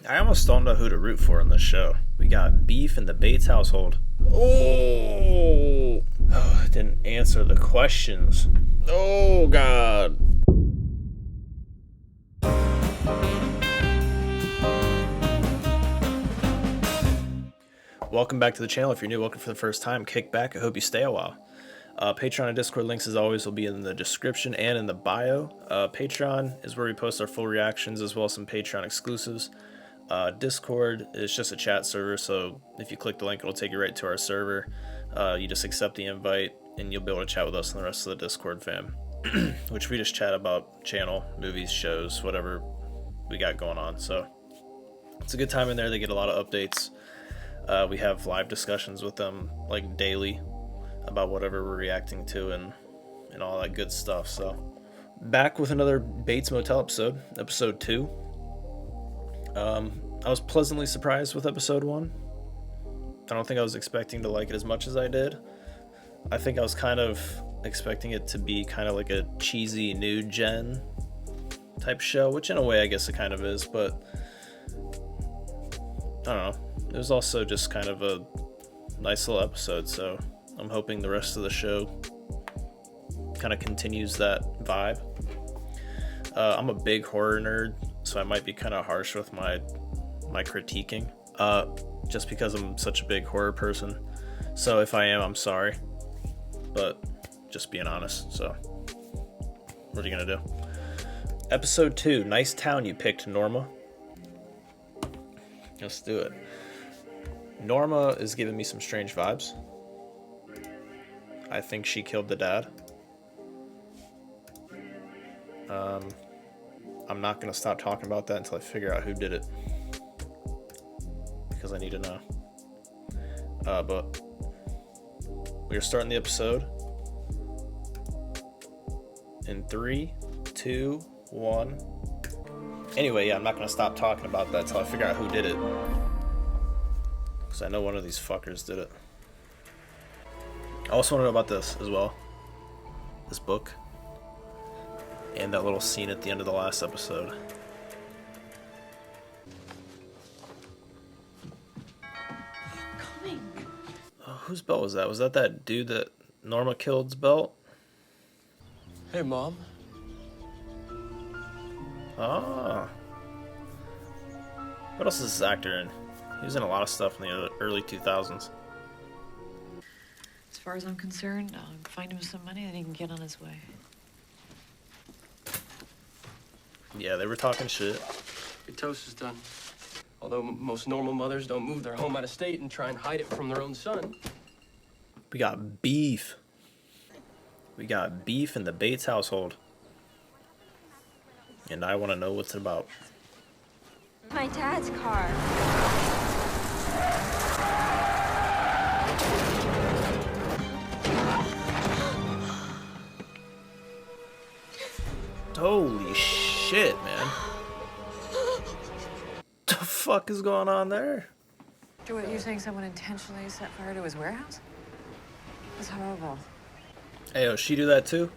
I almost don't know who to root for in this show. We got beef in the Bates household. Oh, didn't answer the questions. Oh, God. Welcome back to the channel. If you're new, welcome for the first time. Kick back. I hope you stay a while. Patreon and Discord links, as always, will be in the description and in the bio. Patreon is where we post our full reactions as well as some Patreon exclusives. Discord is just a chat server, so if you click the link, it'll take you right to our server. You just accept the invite, and you'll be able to chat with us and the rest of the Discord fam, which we just chat about channel, movies, shows, whatever we got going on. So it's a good time in there. They get a lot of updates. We have live discussions with them like daily about whatever we're reacting to and all that good stuff. So back with another Bates Motel episode 2. I was pleasantly surprised with episode 1. I don't think I was expecting to like it as much as I did. I think I was kind of expecting it to be kind of like a cheesy new gen type show, which in a way I guess it kind of is, but I don't know. It was also just kind of a nice little episode, so I'm hoping the rest of the show kind of continues that vibe. I'm a big horror nerd, so I might be kind of harsh with my critiquing, just because I'm such a big horror person. So if I am, I'm sorry, but just being honest. So what are you gonna do? Episode 2, nice town you picked, Norma. Let's do it. Norma is giving me some strange vibes. I think she killed the dad. I'm not going to stop talking about that until I figure out who did it, because I need to know. But we are starting the episode in 3, 2, 1. Anyway, yeah, I'm not going to stop talking about that until I figure out who did it, because I know one of these fuckers did it. I also want to know about this as well. This book. And that little scene at the end of the last episode. Coming. Oh, whose belt was that? Was that dude that Norma killed's belt? Hey, Mom. Ah. What else is this actor in? He was in a lot of stuff in the early 2000s. As far as I'm concerned, find him some money and he can get on his way. Yeah, they were talking shit. Your toast is done. Although most normal mothers don't move their home out of state and try and hide it from their own son. We got beef. We got beef in the Bates household. And I want to know what's it about. My dad's car. Holy shit, man. The fuck is going on there? You're saying someone intentionally set fire to his warehouse? That's horrible. Hey, oh, she do that too?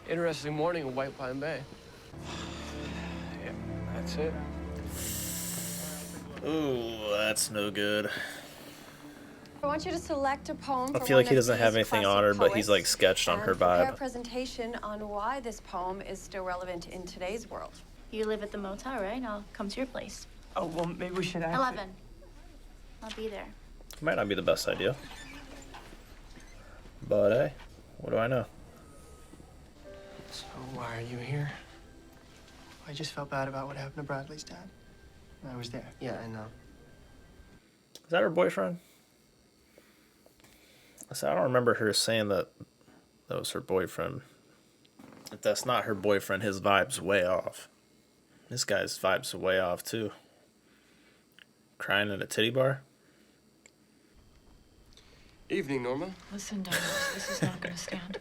Interesting morning in White Pine Bay. Yeah, that's it. Ooh, that's no good. I want you to select a poem. I feel like he doesn't have anything on her, but he's like sketched on her prepare a vibe. presentation on why this poem is still relevant in today's world. You live at the motel, right? I'll come to your place. Oh, well, maybe we should ask. 11. I'll be there. Might not be the best idea. But hey, what do I know? So why are you here? I just felt bad about what happened to Bradley's dad. I was there. Yeah, I know. Is that her boyfriend? I said, I don't remember her saying that was her boyfriend. If that's not her boyfriend, his vibe's way off. This guy's vibe's way off too. Crying in a titty bar? Evening, Norma. Listen, dumbass, this is not gonna stand.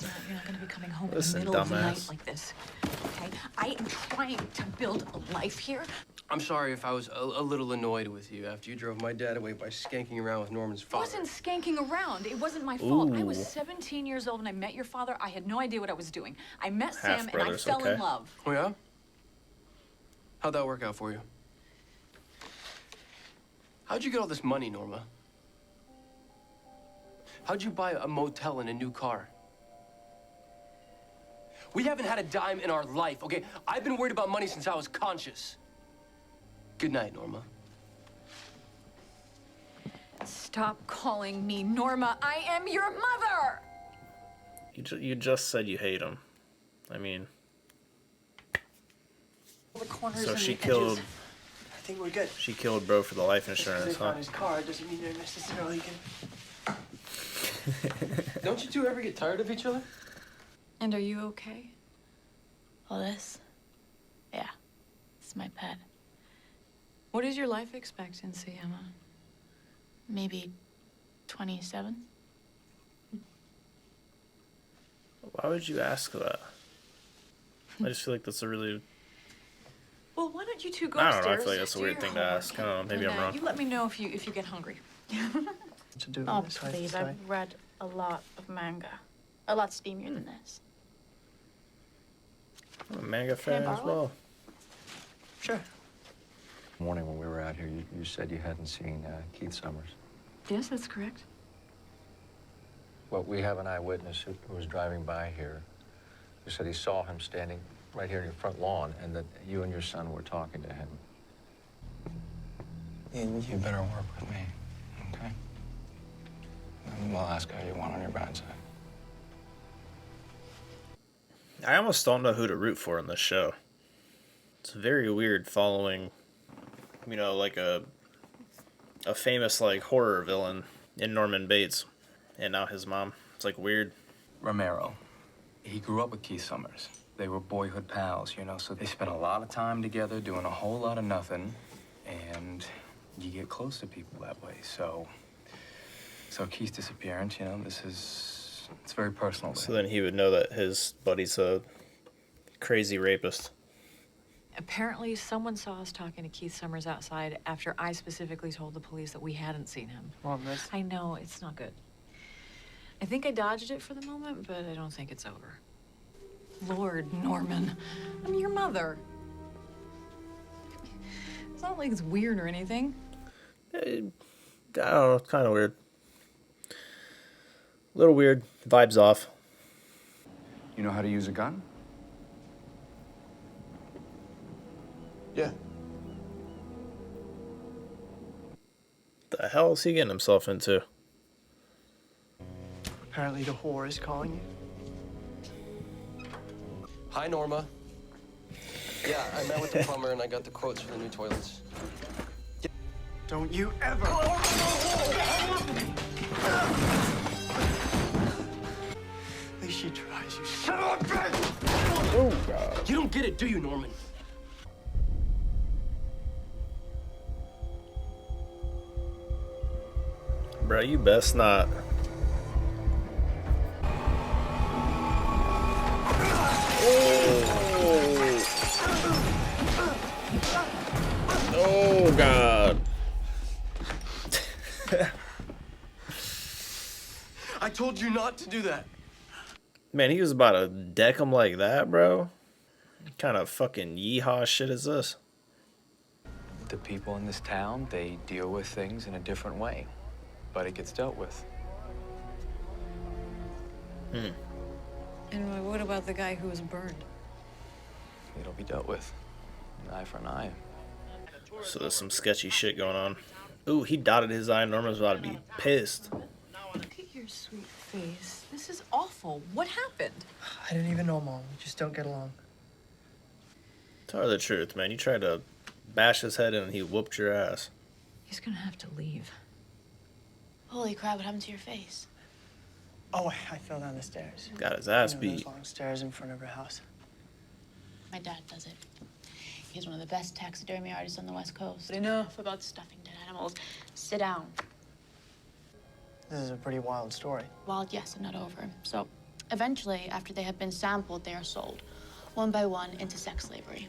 You're not gonna be coming home Listen, in the middle of the night dumbass. like this. Okay? I am trying to build a life here. I'm sorry if I was a little annoyed with you after you drove my dad away by skanking around with Norman's I father. wasn't skanking around. It wasn't my fault. I was Ooh. 17 years old when I met your father. I had no idea what I was doing. I met Sam and I Half-brothers, fell okay. in love. Oh, yeah? How'd that work out for you? How'd you get all this money, Norma? How'd you buy a motel and a new car? We haven't had a dime in our life, okay? I've been worried about money since I was conscious. Good night, Norma. Stop calling me Norma. I am your mother! You just said you hate him. I mean, The corners so and she the killed. edges. I think we're good. She killed bro for the life Just 'cause insurance, they huh? found his car doesn't mean they're necessarily gonna... Don't you two ever get tired of each other? And are you okay? All this? Yeah. It's my pet. What is your life expectancy, Emma? Maybe 27? Why would you ask that? I just feel like that's a really. Well, why don't you two go I don't know, I upstairs? feel like that's a do weird your thing to homework, ask. I don't know, maybe and, I'm wrong. You let me know if you get hungry. To do Oh, this type of please. story. I've read a lot of manga. A lot steamier than this. I'm a manga Can I fan as borrow it? well. Sure. Morning when we were out here, you said you hadn't seen Keith Summers. Yes, that's correct. Well, we have an eyewitness who was driving by here who said he saw him standing right here in your front lawn and that you and your son were talking to him. You better work with me, okay? And we'll ask how you want on your bad side. I almost don't know who to root for in this show. It's very weird following, like a famous like horror villain in Norman Bates, and now his mom. It's like weird. Romero, he grew up with Keith Summers. They were boyhood pals, so they spent a lot of time together doing a whole lot of nothing, and you get close to people that way. So Keith's disappearance, it's very personal. So then he would know that his buddy's a crazy rapist. Apparently, someone saw us talking to Keith Summers outside after I specifically told the police that we hadn't seen him. Well, that's... I know, it's not good. I think I dodged it for the moment, but I don't think it's over. Lord, Norman, I'm your mother. It's not like it's weird or anything. I don't know, it's kind of weird. A little weird. Vibes off. You know how to use a gun? Yeah. The hell is he getting himself into? Apparently the whore is calling you. Hi, Norma. Yeah, I met with the plumber and I got the quotes for the new toilets. Don't you ever... At least she tries, you son of a bitch! Oh, God. You don't get it, do you, Norman? Bro, you best not. Oh, God. I told you not to do that. Man, he was about to deck him like that, bro. What kind of fucking yeehaw shit is this? The people in this town, they deal with things in a different way, but it gets dealt with. And what about the guy who was burned? It'll be dealt with. An eye for an eye. So there's some sketchy shit going on. Ooh, he dotted his eye. Norman's about to be pissed. Look at your sweet face. This is awful. What happened? I didn't even know, Mom. We just don't get along. Tell her the truth, man. You tried to bash his head in and he whooped your ass. He's gonna have to leave. Holy crap, what happened to your face? Oh, I fell down the stairs. Got his ass Those beat. long stairs in front of her house. My dad does it. He's one of the best taxidermy artists on the West Coast. But enough about stuffing dead animals. Sit down. This is a pretty wild story. Wild, yes, and not over. So, eventually, after they have been sampled, they are sold, one by one, into sex slavery.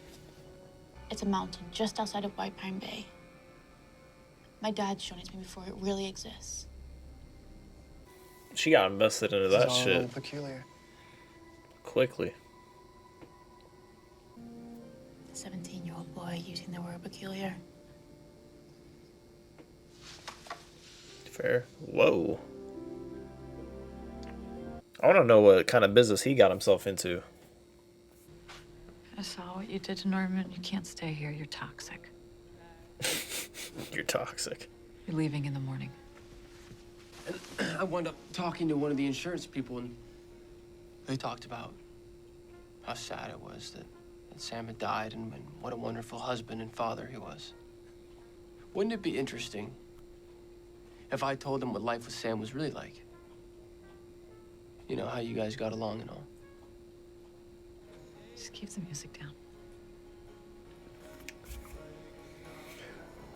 It's a mountain just outside of White Pine Bay. My dad's shown it to me before it really exists. She got invested into that This is all a shit little peculiar. quickly. A 17-year-old boy using the word peculiar. Fair. Whoa. I want to know what kind of business he got himself into. I saw what you did to Norman. You can't stay here. You're toxic. You're toxic. You're leaving in the morning. And I wound up talking to one of the insurance people, and they talked about how sad it was that Sam had died and what a wonderful husband and father he was. Wouldn't it be interesting if I told them what life with Sam was really like? You know, how you guys got along and all. Just keep the music down.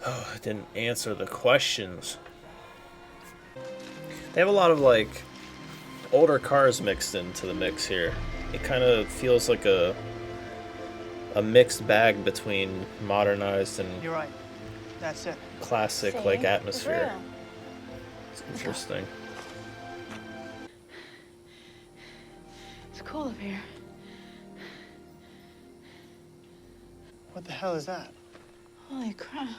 Oh, I didn't answer the questions. They have a lot of, like, older cars mixed into the mix here. It kind of feels like a mixed bag between modernized and You're right. That's it. classic, See? like, It's atmosphere. real. It's interesting. It's cool up here. What the hell is that? Holy crap.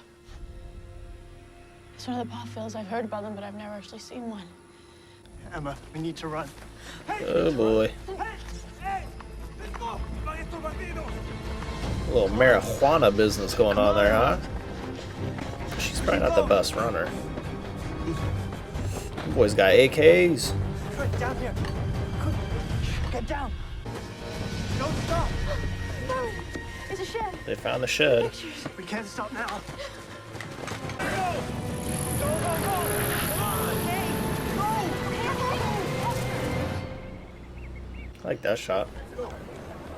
It's one of the potholes. I've heard about them, but I've never actually seen one. Emma, we need to run. Oh boy. A little marijuana business going on there, huh? She's probably not the best runner. The boy's got AKs. Quick, down here. Quick, get down. Don't stop. No! It's a shed. They found the shed. We can't stop now. I like that shot.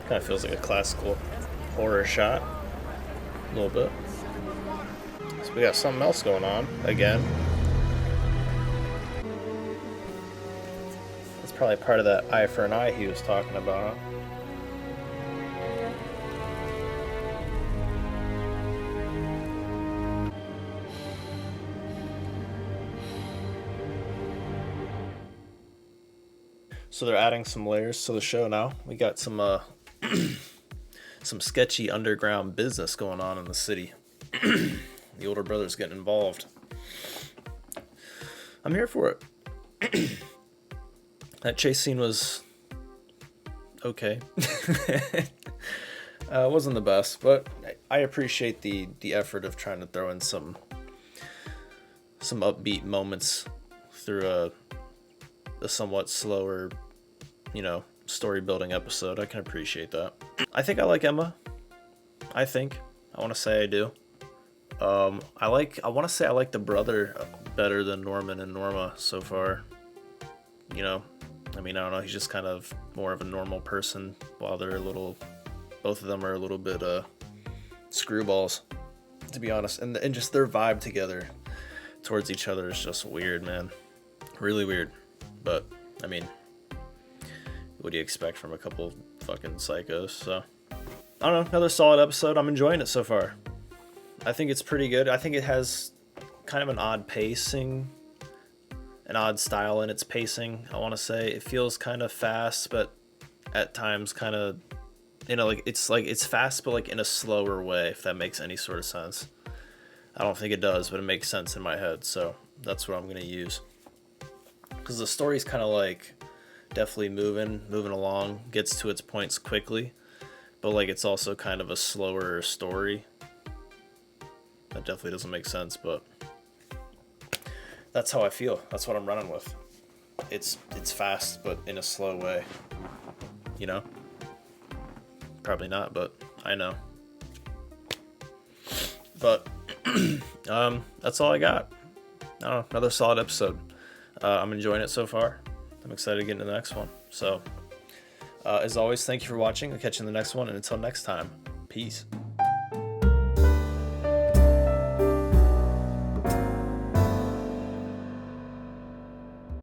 Kind of feels like a classical horror shot. A little bit. So we got something else going on again. That's probably part of that eye for an eye he was talking about. So they're adding some layers to the show now. We got some some sketchy underground business going on in the city. The older brother's getting involved. I'm here for it. That chase scene was okay. It wasn't the best, but I appreciate the effort of trying to throw in some upbeat moments through a somewhat slower, you know, story building episode. I can appreciate that. I think I like Emma. I want to say I do. I want to say I like the brother better than Norman and Norma so far. You know, I mean, I don't know. He's just kind of more of a normal person, while both of them are a little bit screwballs, to be honest. And just their vibe together towards each other is just weird, man. Really weird. But I mean, what do you expect from a couple fucking psychos? So I don't know. Another solid episode. I'm enjoying it so far. I think it's pretty good. I think it has kind of an odd pacing, an odd style in its pacing. I want to say it feels kind of fast, but at times kind of, you know, like it's fast, but like in a slower way, if that makes any sort of sense. I don't think it does, but it makes sense in my head. So that's what I'm going to use. Because the story's kind of like definitely moving along, gets to its points quickly, but like it's also kind of a slower story. That definitely doesn't make sense, but that's how I feel. That's what I'm running with. It's fast, but in a slow way. You know? Probably not, but I know. But that's all I got. I don't know, another solid episode. I'm enjoying it so far. I'm excited to get into the next one. So, as always, thank you for watching. I'll catch you in the next one, and until next time, peace.